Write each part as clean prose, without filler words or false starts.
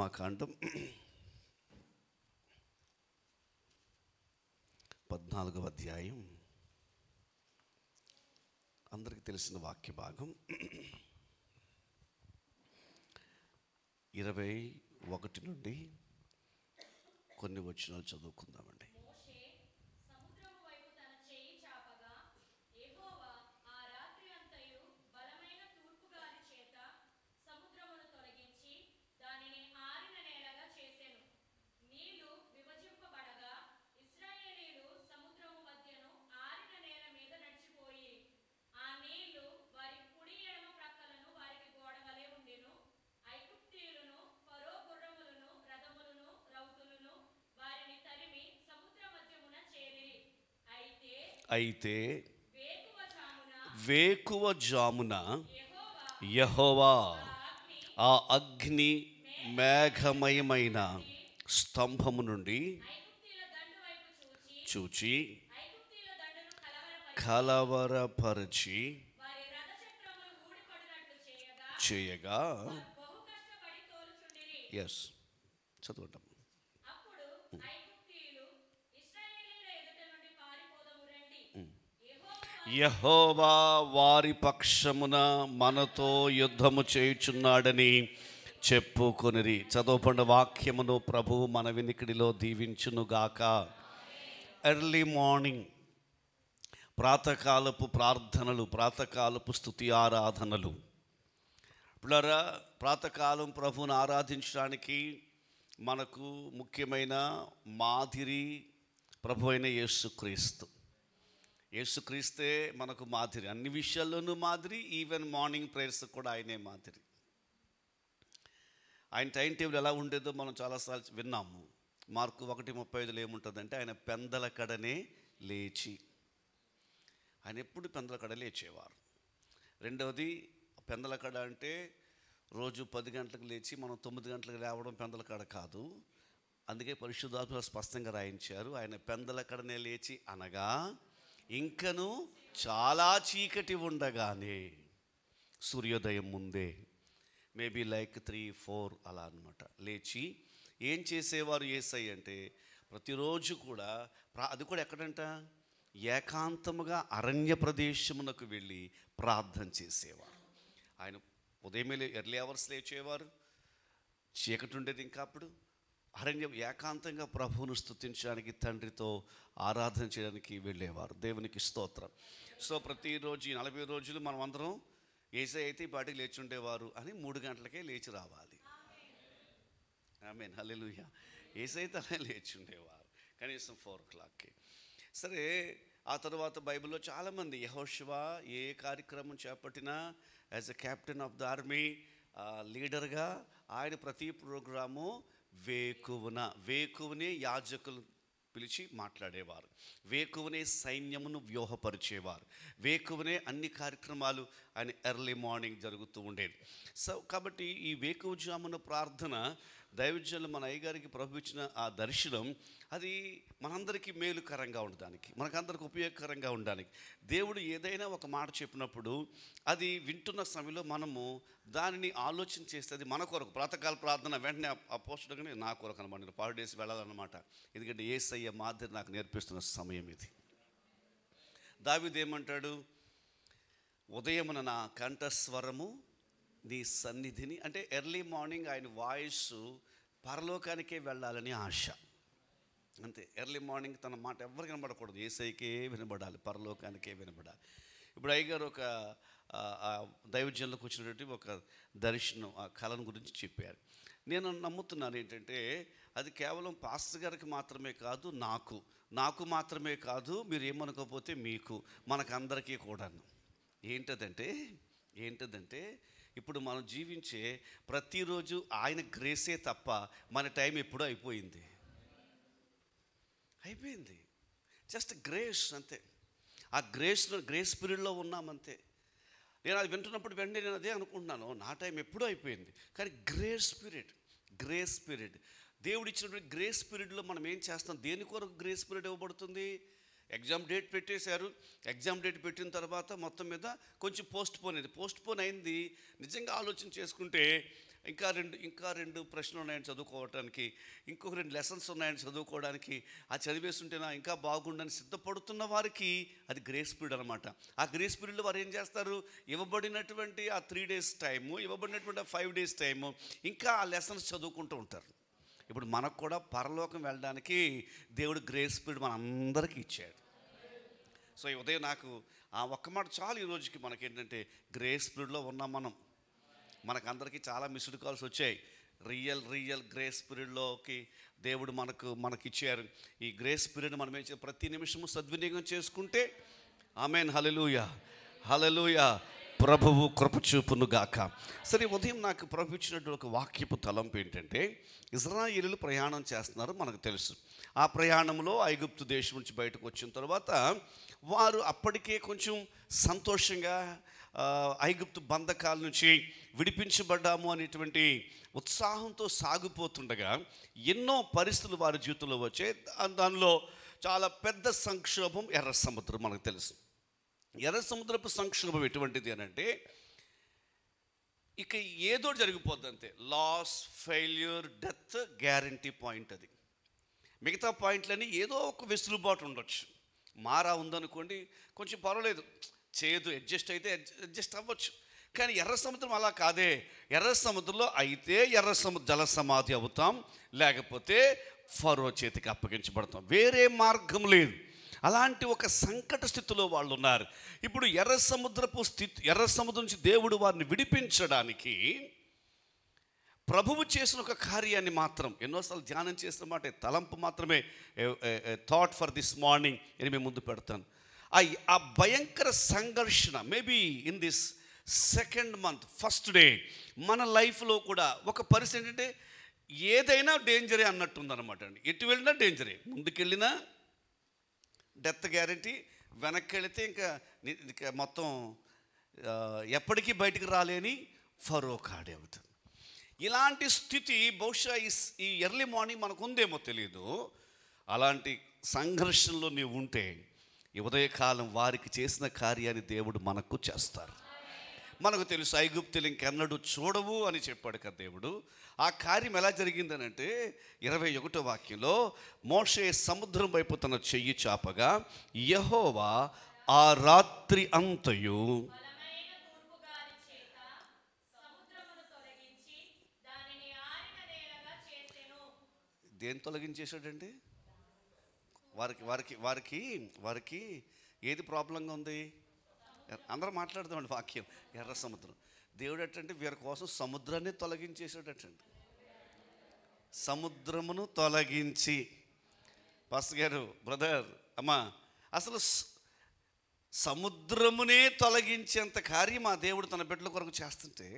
నిర్గమాకాండం 14వ అధ్యాయం అందరికీ తెలిసిన వాక్య భాగం 21 నుండి కొన్ని వచనాలు చదువుకుందామండి. అయితే వేకువ జామున యెహోవా ఆ అగ్ని మేఘమయమైన స్తంభము నుండి చూచి కలవరపరచి చేయగా ఎస్ చదువుతాం. యెహోవా వారి పక్షమున మనతో యుద్ధము చేయుచున్నాడని చెప్పుకొనిరి. చదువుపండు వాక్యమును ప్రభువు మన వినికిడిలో దీవించునుగాక. ఎర్లీ మార్నింగ్ ప్రాతకాలపు ప్రార్థనలు, ప్రాతకాలపు స్తుతి ఆరాధనలు. పిల్లరా, ప్రాతకాలం ప్రభువును ఆరాధించడానికి మనకు ముఖ్యమైన మాదిరి ప్రభు అయిన యేసుక్రీస్తు. యేసుక్రీస్తే మనకు మాదిరి, అన్ని విషయాల్లోనూ మాదిరి. ఈవెన్ మార్నింగ్ ప్రేయర్స్ కూడా ఆయనే మాదిరి. ఆయన టైం టేబుల్ ఎలా ఉండేదో మనం చాలాసార్లు విన్నాము. మార్కు 1:35 ఏముంటుందంటే, ఆయన పెందల కడనే లేచి, ఆయన ఎప్పుడు పెందల కడ లేచేవారు. రెండవది, పెందల కడ అంటే రోజు 10 గంటలకు లేచి మనం 9 గంటలకు లేవడం పెందల కడ కాదు. అందుకే పరిశుద్ధాత్మ స్పష్టంగా రాయించారు, ఆయన పెందల కడనే లేచి అనగా ఇంకను చాలా చీకటి ఉండగానే, సూర్యోదయం ముందే, మేబీ లైక్ 3-4 అలా అనమాట, లేచి ఏం చేసేవారు యేసయ్య అంటే, ప్రతిరోజు కూడా అది కూడా ఎక్కడంట, ఏకాంతముగా అరణ్య ప్రదేశమునకు వెళ్ళి ప్రార్థన చేసేవారు. ఆయన ఉదయమే ఎర్లీ అవర్స్ లేచేవారు, చీకటి ఉండేది ఇంకా అప్పుడు. అరణ్యం ఏకాంతంగా ప్రభువును స్తుతించడానికి, తండ్రితో ఆరాధన చేయడానికి వెళ్ళేవారు. దేవునికి స్తోత్రం. సో ప్రతిరోజు 40 రోజులు మనం అందరం యేసయ్య అయితే ఈ పాటికి లేచి ఉండేవారు అని 3 గంటలకే లేచి రావాలి. ఆమేన్, హల్లెలూయా. యేసయ్య అయితే లేచి ఉండేవారు కనీసం 4 o'clockకి. సరే, ఆ తర్వాత బైబిల్లో చాలామంది యెహోషువ ఏ కార్యక్రమం చేపట్టినా as a captain of the army, లీడర్గా ఆయన ప్రతి ప్రోగ్రాము వేకువనే యాజకులు పిలిచి మాట్లాడేవారు, వేకువనే సైన్యమును వ్యూహపరిచేవారు, వేకువనే అన్ని కార్యక్రమాలు ఆయన ఎర్లీ మార్నింగ్ జరుగుతూ ఉండేది. సో కాబట్టి ఈ వేకువజామున ప్రార్థన దైవజనులు మన అయ్యగారికి ప్రభు ఇచ్చిన ఆ దర్శనం, అది మనందరికీ మేలుకరంగా ఉండడానికి, మనకందరికి ఉపయోగకరంగా ఉండడానికి. దేవుడు ఏదైనా ఒక మాట చెప్పినప్పుడు అది వింటున్న సమయంలో మనము దానిని ఆలోచన చేస్తే అది మన కొరకు. ప్రాతకాల ప్రార్థన వెంటనే ఆ పోస్టుగానే నా కొరకు అనమాట, నేను 5 days వెళ్ళాలన్నమాట. ఎందుకంటే యేసయ్య మాదిరి నాకు నేర్పిస్తున్న సమయం ఇది. దావీదు ఏమంటాడు, ఉదయమున నా కంఠస్వరము నీ సన్నిధిని, అంటే ఎర్లీ మార్నింగ్ ఆయన వాయిస్ పరలోకానికే వెళ్ళాలని ఆశ. అంతే, ఎర్లీ మార్నింగ్ తన మాట ఎవరికి వినబడకూడదు, యేసయ్యకే వినబడాలి, పరలోకానికే వినబడాలి. ఇప్పుడు అయ్యగారు ఒక దైవజనులకు వచ్చినటువంటి ఒక దర్శనం, ఆ కళను గురించి చెప్పారు. నేను నమ్ముతున్నాను ఏంటంటే, అది కేవలం పాస్టర్ గారికి మాత్రమే కాదు, నాకు మాత్రమే కాదు, మీరు ఏమనుకోకపోతే మీకు, మనకందరికీ కూడాను. ఏంటదంటే ఇప్పుడు మనం జీవించే ప్రతిరోజు ఆయన గ్రేసే తప్ప మన టైం ఎప్పుడూ అయిపోయింది. జస్ట్ గ్రేస్ అంతే. ఆ గ్రేస్ పీరియడ్లో ఉన్నామంతే. నేను అది వింటున్నప్పుడు వెంటనే నేను అదే అనుకుంటున్నాను, నా టైం ఎప్పుడూ అయిపోయింది. కానీ గ్రేస్ పీరియడ్ దేవుడు ఇచ్చినటువంటి గ్రేస్ పీరియడ్లో మనం ఏం చేస్తాం? దేని కొరకు గ్రేస్ పీరియడ్ ఇవ్వబడుతుంది? ఎగ్జామ్ డేట్ పెట్టేశారు. ఎగ్జామ్ డేట్ పెట్టిన తర్వాత మొత్తం మీద కొంచెం పోస్ట్ పోన్ అయింది. నిజంగా ఆలోచన చేసుకుంటే ఇంకా రెండు ప్రశ్నలు ఉన్నాయని చదువుకోవడానికి, ఇంకొక 2 లెసన్స్ ఉన్నాయని చదువుకోవడానికి, ఆ చదివేస్తుంటేనా ఇంకా బాగుండని సిద్ధపడుతున్న వారికి అది గ్రేస్ పీరియడ్ అనమాట. ఆ గ్రేస్ పీరియడ్లో వారు ఏం చేస్తారు, ఇవ్వబడినటువంటి ఆ 3 days టైము, ఇవ్వబడినటువంటి ఆ 5 days టైము ఇంకా ఆ లెసన్స్ చదువుకుంటూ ఉంటారు. ఇప్పుడు మనకు కూడా పరలోకం వెళ్ళడానికి దేవుడు గ్రేస్ పీరియడ్ మనందరికీ ఇచ్చాడు. సో ఈ ఉదయం నాకు ఆ ఒక్క మాట చాలు. ఈ రోజుకి మనకేంటంటే గ్రేస్ పీరియడ్లో ఉన్నాం మనం. మనకందరికీ చాలా మిస్డ్ కాల్స్ వచ్చాయి. రియల్ గ్రేస్ పీరియడ్లోకి దేవుడు మనకిచ్చారు. ఈ గ్రేస్ పీరియడ్ మనం ఏం ప్రతి నిమిషము సద్వినియోగం చేసుకుంటే ఆమేన్, హల్లెలూయా హల్లెలూయా, ప్రభువు కృప చూపును గాక. సరే, ఉదయం నాకు ప్రభు ఇచ్చినటువంటి ఒక వాక్యపు తలంపు ఏంటంటే, ఇశ్రాయేలీయులు ప్రయాణం చేస్తున్నారు మనకు తెలుసు. ఆ ప్రయాణంలో ఐగుప్తు దేశం నుంచి బయటకు వచ్చిన తర్వాత వారు అప్పటికే కొంచెం సంతోషంగా ఐగుప్తు బంధకాల నుంచి విడిపించబడ్డాము అనేటువంటి ఉత్సాహంతో సాగిపోతుండగా ఎన్నో పరిస్థితులు వారి జీవితంలో వచ్చాయి. దానిలో చాలా పెద్ద సంక్షోభం ఎర్ర సముద్రం. మనకు తెలుసు ఎర్ర సముద్రపు సంక్షోభం ఎటువంటిది అని అంటే, ఇక ఏదో జరిగిపోద్ది అంతే. Loss, failure, death guarantee point అది. మిగతా పాయింట్లన్నీ ఏదో ఒక వెసులుబాటు ఉండొచ్చు. మారా ఉందనుకోండి, కొంచెం పర్వాలేదు, చేదు అడ్జస్ట్ అయితే అడ్జస్ట్ అవ్వచ్చు. కానీ ఎర్ర సముద్రం అలా కాదే. ఎర్ర సముద్రంలో అయితే జల సమాధి అవుతాం, లేకపోతే ఫరో చేతికి అప్పగించబడతాం, వేరే మార్గం లేదు. అలాంటి ఒక సంకట స్థితిలో వాళ్ళు ఉన్నారు. ఇప్పుడు ఎర్ర సముద్రం నుంచి దేవుడు వారిని విడిపించడానికి ప్రభువు చేసిన ఒక కార్యాన్ని మాత్రం ఎన్నోసార్లు ధ్యానం చేసిన మాట, తలంపు మాత్రమే, థాట్ ఫర్ దిస్ మార్నింగ్ అని మేము ముందు పెడతాను. ఆ భయంకర సంఘర్షణ maybe in this 2nd month, first day మన లైఫ్లో కూడా ఒక పరిస్థితి ఏంటంటే ఏదైనా డేంజరే అన్నట్టుందన్నమాట అండి. ఎటు వెళ్ళినా డేంజరే. ముందుకెళ్ళినా డెత్ గ్యారంటీ, వెనక్కి వెళితే ఇంకా మొత్తం ఎప్పటికీ బయటికి రాలేని ఫరో కాడే అవుతుంది. ఇలాంటి స్థితి బహుశా ఈ ఎర్లీ మార్నింగ్ మనకు ఉందేమో తెలియదు. అలాంటి సంఘర్షణలో నీవు ఉంటే ఈ ఉదయకాలం వారికి చేసిన కార్యాన్ని దేవుడు మనకు చేస్తారు. మనకు తెలుసు ఐగుప్తులు ఇంకెన్నడూ చూడవు అని చెప్పాడు కదా దేవుడు. ఆ కార్యం ఎలా జరిగిందనంటే 21వ వాక్యంలో, మోషే సముద్రం వైపు తన చెయ్యి చాపగా యెహోవా ఆ రాత్రి అంతయు దేని తొలగించేశాడండి? వారికి ఏది ప్రాబ్లంగా ఉంది? అందరూ మాట్లాడదామండి వాక్యం. ఎర్ర సముద్రం. దేవుడు అంటే వీరి కోసం సముద్రాన్ని తొలగించేసాడటండి. సముద్రమును తొలగించి, పాస్టర్ గారు, బ్రదర్, అమ్మా, అసలు సముద్రమునే తొలగించేంత కార్యం ఆ దేవుడు తన బిడ్డల కొరకు చేస్తుంటే,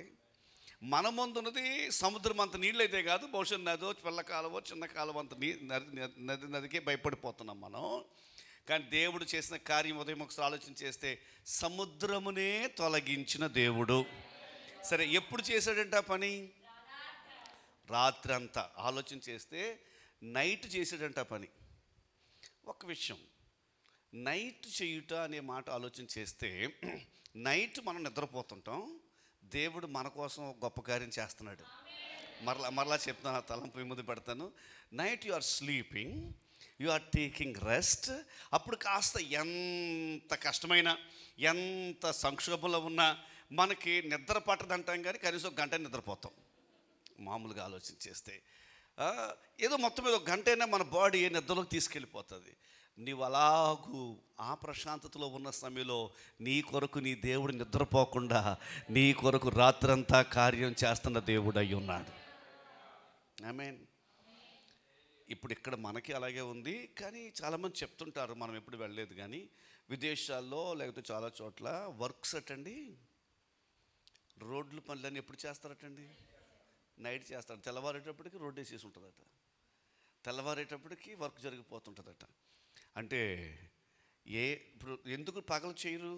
మన ముందున్నది సముద్రం అంత నీళ్ళు అయితే కాదు, బహుశా నదో పిల్ల కాలవో చిన్న కాలువ అంత నదికే భయపడిపోతున్నాం మనం. కానీ దేవుడు చేసిన కార్యం ఉదయం ఒకసారి ఆలోచన చేస్తే, సముద్రమునే తొలగించిన దేవుడు. సరే, ఎప్పుడు చేశాడంట ఆ పని? రాత్రి అంతా. ఆలోచన చేస్తే నైట్ చేశాడంట పని. ఒక విషయం, నైట్ చేయుట అనే మాట ఆలోచన చేస్తే, నైట్ మనం నిద్రపోతుంటాం, దేవుడు మన కోసం గొప్ప కార్యం చేస్తున్నాడు. మరలా చెప్తాను, ఆ తలంపు ముందు పెడతాను. Night you are sleeping, you are taking rest. అప్పుడు కాస్త ఎంత కష్టమైనా, ఎంత సంక్షోభంలో ఉన్నా మనకి నిద్ర పట్టదంటాం, కానీ కనీసం 1 గంట నిద్రపోతాం. మామూలుగా ఆలోచన చేస్తే ఏదో మొత్తం మీద 1 గంట అయినా మన బాడీ నిద్రలోకి తీసుకెళ్ళిపోతుంది. నీవు అలాగూ ఆ ప్రశాంతతలో ఉన్న సమయంలో నీ కొరకు నీ దేవుడు నిద్రపోకుండా నీ కొరకు రాత్రంతా కార్యం చేస్తున్న దేవుడు అయి ఉన్నాడు. ఆమేన్. ఇప్పుడు ఇక్కడ మనకి అలాగే ఉంది. కానీ చాలామంది చెప్తుంటారు, మనం ఎప్పుడు వెళ్ళలేదు కానీ, విదేశాల్లో లేకపోతే చాలా చోట్ల వర్క్స్ అటండి, రోడ్ల పనులన్నీ ఎప్పుడు చేస్తారటండి? నైట్ చేస్తారు. తెల్లవారేటప్పటికి రోడ్డు వేసేసి ఉంటుందట, తెల్లవారేటప్పటికి వర్క్ జరిగిపోతుంటుందట. అంటే ఇప్పుడు ఎందుకు పగలు చేయరు?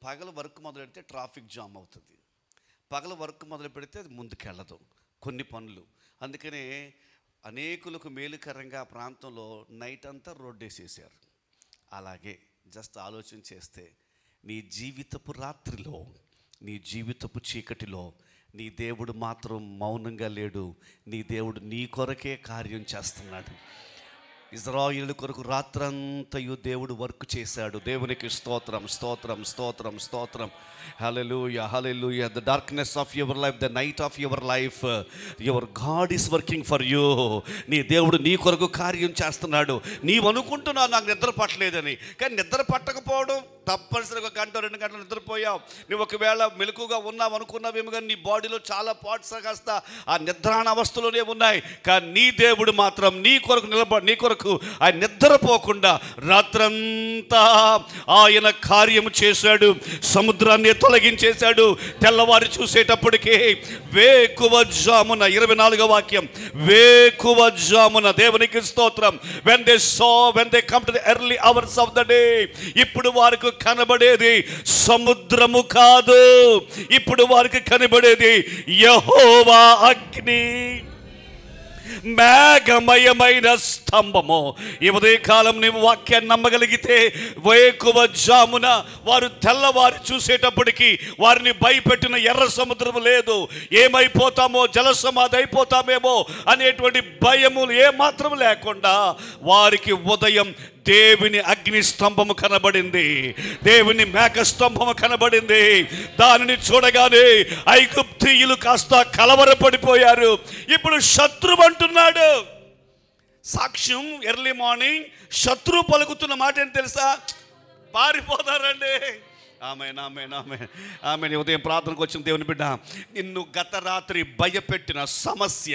పగలు వర్క్ మొదలు పెడితే ట్రాఫిక్ జామ్ అవుతుంది, పగలు వర్క్ మొదలు పెడితే అది ముందుకెళ్ళదు కొన్ని పనులు. అందుకనే అనేకులకు మేలుకరంగా ఆ ప్రాంతంలో నైట్ అంతా రోడ్డు వేసేసారు. అలాగే జస్ట్ ఆలోచన చేస్తే నీ జీవితపు రాత్రిలో, నీ జీవితపు చీకటిలో నీ దేవుడు మాత్రం మౌనంగా లేడు. నీ దేవుడు నీ కొరకే కార్యం చేస్తున్నాడు. ఇజ్రాయేలు కొరకు రాత్రంతయు దేవుడు వర్క్ చేశాడు. దేవునికి స్తోత్రం, స్తోత్రం, స్తోత్రం, స్తోత్రం. Hallelujah, hallelujah. The darkness of your life, the night of your life, your God is working for you. నీ దేవుడు నీ కొరకు కార్యం చేస్తున్నాడు. నీవు అనుకుంటున్నావు నాకు నిద్ర పట్టలేదని, కానీ నిద్ర పట్టకపోవడం తప్పనిసరిగా 1 గంట 2 గంటలు నిద్రపోయావు. నువ్వు ఒకవేళ మెలకుగా ఉన్నావు అనుకున్నావేమో, కానీ నీ బాడీలో చాలా పార్ట్స్ కాస్త ఆ నిద్రాణ అవస్థలోనే ఉన్నాయి. కానీ నీ దేవుడు మాత్రం నీ కొరకు నీ కొరకు ఆయన నిద్రపోకుండా రాత్రంతా ఆయన కార్యము చేశాడు. సముద్రాన్ని తొలగించేశాడు. తెల్లవారి చూసేటప్పటికే వేకువజామున 24వ వాక్యం, వేకువజామున, దేవునికి స్తోత్రం. when they come to the early hours of the day, ఇప్పుడు వారికి కనబడేది సముద్రము కాదు, ఇప్పుడు వారికి కనబడేది యెహోవా అగ్ని, మేఘమయమైన స్తంభము. ఈ ఉదయకాలం నీవు వాక్యాన్ని నమ్మగలిగితే వేకువజామున వారు తెల్లవారి చూసేటప్పటికి వారిని భయపెట్టిన ఎర్ర సముద్రము లేదు. ఏమైపోతామో, జలసమాధి అయిపోతామేమో అనేటువంటి భయములు ఏమాత్రం లేకుండా వారికి ఉదయం దేవుని అగ్ని స్తంభము కనబడింది, దేవుని మేఘ స్తంభము కనబడింది. దానిని చూడగానే ఐగుప్తీయులు కాస్త కలవరపడిపోయారు. ఇప్పుడు శత్రువు అంటున్నాడు. సాక్ష్యం ఎర్లీ మార్నింగ్ శత్రువు పలుకుతున్న మాట ఏంటి తెలుసా? పారిపోతారండి. ఆమేన్, ఆమేన్, ఆమేన్, ఆమేన్. ఉదయం ప్రార్థనకు వచ్చిన దేవుని బిడ్డ, నిన్ను గత రాత్రి భయపెట్టిన సమస్య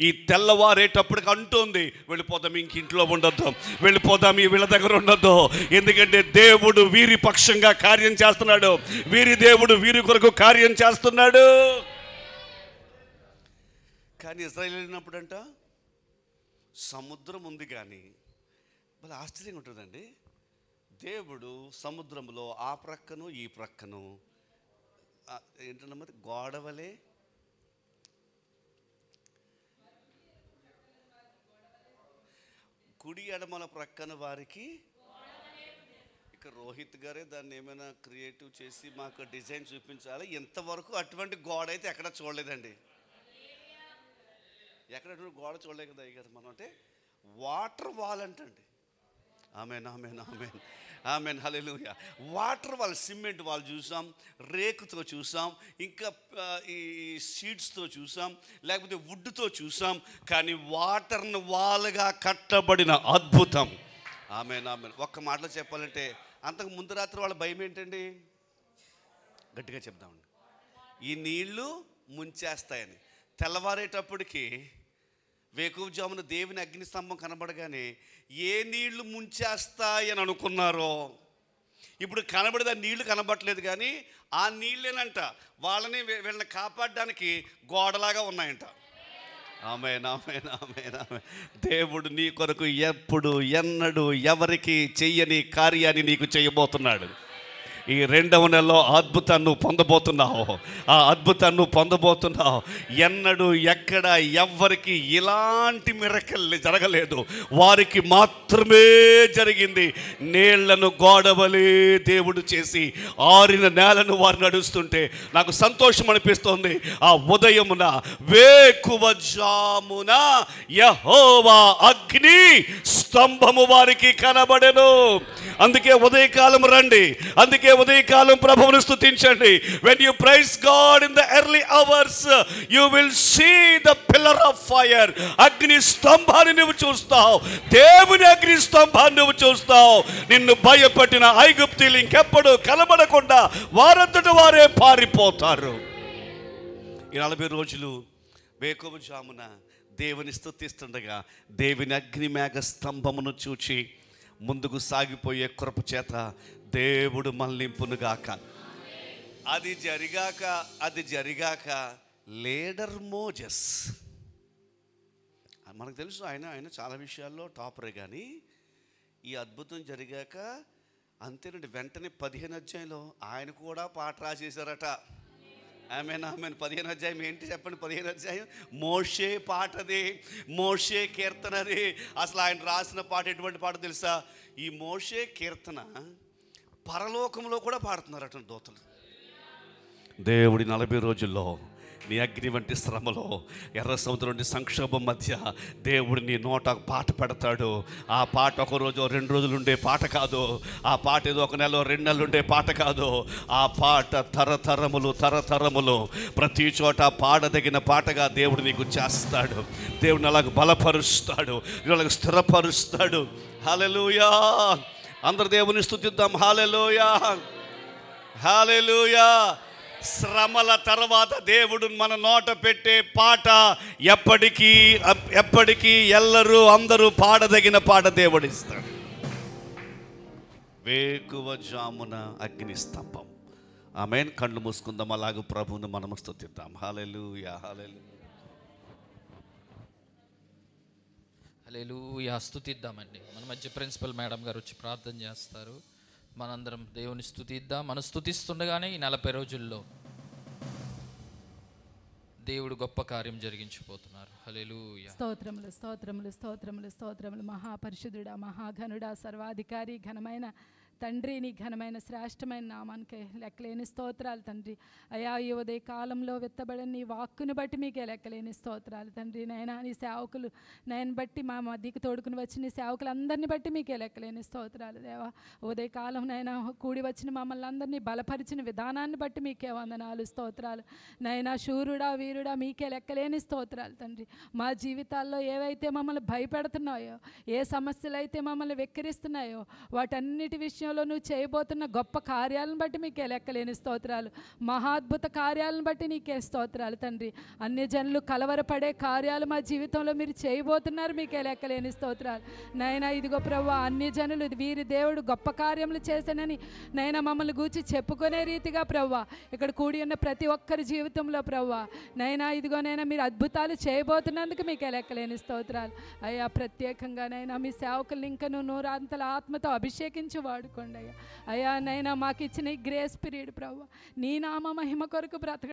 ఈ తెల్లవారేటప్పటికి అంటుంది, వెళ్ళిపోదాం, ఇంక ఇంట్లో ఉండొద్దు, వెళ్ళిపోదాం, ఈ వీళ్ళ దగ్గర ఉండొద్దు. ఎందుకంటే దేవుడు వీరి పక్షంగా కార్యం చేస్తున్నాడు. వీరి దేవుడు వీరి కొరకు కార్యం చేస్తున్నాడు. కానీ ఇశ్రాయేలు వెళ్ళినప్పుడంట సముద్రం ఉంది, కానీ భలే ఆశ్చర్యంగా ఉంటుందండి. దేవుడు సముద్రంలో ఆ ప్రక్కను ఈ ప్రక్కను ఏంటన్నమాట గోడవలే, కుడి ఎడమల ప్రక్కన వారికి. ఇక రోహిత్ గారే దాన్ని ఏమైనా క్రియేటివ్ చేసి మాకు డిజైన్ చూపించాలి. ఇంతవరకు అటువంటి గోడ అయితే ఎక్కడ చూడలేదండి. ఎక్కడ గోడ చూడలేదు కదా అయ్యారు మనం. అంటే వాటర్ వాల్ అంటండి. ఆమేన్, ఆమేన్, ఆమేన్, ఆమేన్, హల్లెలూయా. వాటర్ వాల్, సిమెంట్ వాల్ చూసాం, రేకుతో చూసాం, ఇంకా ఈ షీట్స్తో చూసాం, లేకపోతే వుడ్తో చూసాం. కానీ వాటర్ను వాల్గా కట్టబడిన అద్భుతం. ఆమేన్, ఆమేన్. ఒక్క మాటలో చెప్పాలంటే అంతకు ముందు రాత్రి వాళ్ళ భయం ఏంటండి? గట్టిగా చెప్దామండి, ఈ నీళ్లు ముంచేస్తాయని. తెల్లవారేటప్పటికి వేకువజామున దేవుని అగ్నిస్తంభం కనబడగానే ఏ నీళ్లు ముంచేస్తాయని అనుకున్నారో ఇప్పుడు కనబడేది. ఆ నీళ్లు కనబడట్లేదు, కానీ ఆ నీళ్ళేనంట వాళ్ళని వీళ్ళని కాపాడడానికి గోడలాగా ఉన్నాయంట. ఆమేన్, ఆమేన్, ఆమేన్, ఆమేన్. దేవుడు నీ కొరకు ఎప్పుడు ఎన్నడూ ఎవరికి చెయ్యని కార్యాన్ని నీకు చేయబోతున్నాడు. ఈ 2వ నెలలో అద్భుతాన్ని నువ్వు పొందబోతున్నావు. ఆ అద్భుతాన్ని నువ్వు పొందబోతున్నావు. ఎన్నడూ ఎక్కడ ఎవ్వరికి ఇలాంటి మిరకల్ జరగలేదు, వారికి మాత్రమే జరిగింది. నీళ్లను గోడవలే దేవుడు చేసి ఆరిన నేలను వారు నడుస్తుంటే నాకు సంతోషం అనిపిస్తోంది. ఆ ఉదయమున వేకువజామున యెహోవా అగ్ని స్తంభము వారికి కనబడెను. అందుకే ఉదయకాలం రండి, అందుకే ఉదయకాలం ప్రభువును స్తుతించండి. when you praise God in the early hours, you will see the pillar of fire. అగ్ని స్తంభాన్ని నువ్వు చూస్తావు, దేవుని అగ్ని స్తంభాన్ని నువ్వు చూస్తావు. నిన్ను భయపెట్టిన ఐగుప్తీయులు ఇంకెప్పుడు కనబడకుండా వారంతట వారే పారిపోతారు. ఈ 40 రోజులు వేకువజామున దేవుని స్తుతిస్తుండగా దేవుని అగ్ని మేఘ స్తంభమును చూచి ముందుకు సాగిపోయే కృప చేత దేవుడు మళ్ళింపునుగాక. అది జరిగాక లీడర్ మోజెస్, మనకు తెలుసు ఆయన చాలా విషయాల్లో టాపరే. కానీ ఈ అద్భుతం జరిగాక అంతేనండి, వెంటనే 15వ అధ్యాయంలో ఆయన కూడా పాట రాసేశారట. ఆమేన్, ఆమేన్. 15వ అధ్యాయం ఏంటి చెప్పండి? 15వ అధ్యాయం మోషే పాటది, మోషే కీర్తనది. అసలు ఆయన రాసిన పాట ఎటువంటి పాట తెలుసా? ఈ మోషే కీర్తన పరలోకంలో కూడా పాడుతున్నారట దూతలు. దేవుడి 40 రోజుల్లో నీ అగ్ని వంటి శ్రమలో, ఎర్ర సముద్రం వంటి సంక్షోభం మధ్య దేవుడు నీ నోట పాట పెడతాడు. ఆ పాట ఒక రోజు 2 రోజులు ఉండే పాట కాదు. ఆ పాట ఏదో 1 నెల 2 నెలలు ఉండే పాట కాదు. ఆ పాట తరతరములు ప్రతి చోట పాడదగిన పాటగా దేవుడు నీకు చేస్తాడు. దేవుడిని అలాగ బలపరుస్తాడు, అలాగ స్థిరపరుస్తాడు. హల్లెలూయా! అందరు దేవుని స్తుతిద్దాం. హల్లెలూయా, హల్లెలూయా. శ్రమల తర్వాత దేవుడు మన నోట పెట్టే పాట ఎప్పటికీ ఎల్లరూ అందరూ పాడదగిన పాట దేవుడు ఇస్తాడు. వేకువజామున అగ్ని స్తంభం. ఆమేన్. కళ్ళు మూసుకుందాం, అలాగ ప్రభువును మనము స్తుతిద్దాం. హల్లెలూయా, హల్లెలూయా, హల్లెలూయా. స్తుతిద్దామండి. మన మధ్య ప్రిన్సిపల్ మేడం గారు వచ్చి ప్రార్థన చేస్తారు. మనందరం దేవుని స్తుతిద్దాం. మనం స్తుతిస్తుండగానే ఈ 40 రోజుల్లో దేవుడు గొప్ప కార్యం జరిగించిపోతున్నారు. హల్లెలూయా. స్తోత్రములు, స్తోత్రములు, స్తోత్రములు, స్తోత్రములు. మహాపరిశుద్ధుడా, మహాఘనుడా, సర్వాధికారి, ఘనమైన తండ్రి, నీ ఘనమైన శ్రేష్టమైన నామానికి లెక్కలేని స్తోత్రాలు తండ్రి. అయా, ఈ ఉదయ కాలంలో విత్తబడిన నీ వాక్కును బట్టి మీకే లెక్కలేని స్తోత్రాలు తండ్రి. నైనా నీ సేవకులు నైన్ బట్టి మా మధ్యకి తోడుకుని వచ్చిన నీ సేవకులందరినీ బట్టి మీకే లెక్కలేని స్తోత్రాలు దేవా. ఉదయ కాలం నైనా కూడి వచ్చిన మమ్మల్ని అందరినీ బలపరిచిన విధానాన్ని బట్టి మీకే వందనాలు, స్తోత్రాలు. నైనా శూరుడా, వీరుడా, మీకే లెక్కలేని స్తోత్రాలు తండ్రి. మా జీవితాల్లో ఏవైతే మమ్మల్ని భయపెడుతున్నాయో, ఏ సమస్యలు అయితే మమ్మల్ని వెక్కిరిస్తున్నాయో, వాటన్నిటి విషయం నువ్వు చేయబోతున్న గొప్ప కార్యాలను బట్టి మీకే లెక్కలేని స్తోత్రాలు. మహాద్భుత కార్యాలను బట్టి నీకే స్తోత్రాలు తండ్రి. అన్య జనులు కలవరపడే కార్యాలు మా జీవితంలో మీరు చేయబోతున్నారు, మీకే లెక్కలేని స్తోత్రాలు. నైనా ఇదిగో ప్రభువా, అన్య జనులు వీరి దేవుడు గొప్ప కార్యములు చేశానని నైనా మమ్మల్ని గూర్చి చెప్పుకునే రీతిగా ప్రభువా ఇక్కడ కూడి ఉన్న ప్రతి ఒక్కరి జీవితంలో ప్రభువా నైనా ఇదిగోనైనా మీరు అద్భుతాలు చేయబోతున్నందుకు మీకే లెక్కలేని స్తోత్రాలు. అయ్యా, ప్రత్యేకంగా నైనా మీ సేవకుల్ని ఇంకా నువ్వు నూరంతల ఆత్మతో అభిషేకించి వాడుకోండి అయ్యా. అయ్యా నైనా మాకు ఇచ్చిన ఈ గ్రేస్ పీరియడ్ ప్రభువా నీ నామ మహిమ కొరకు బ్రతక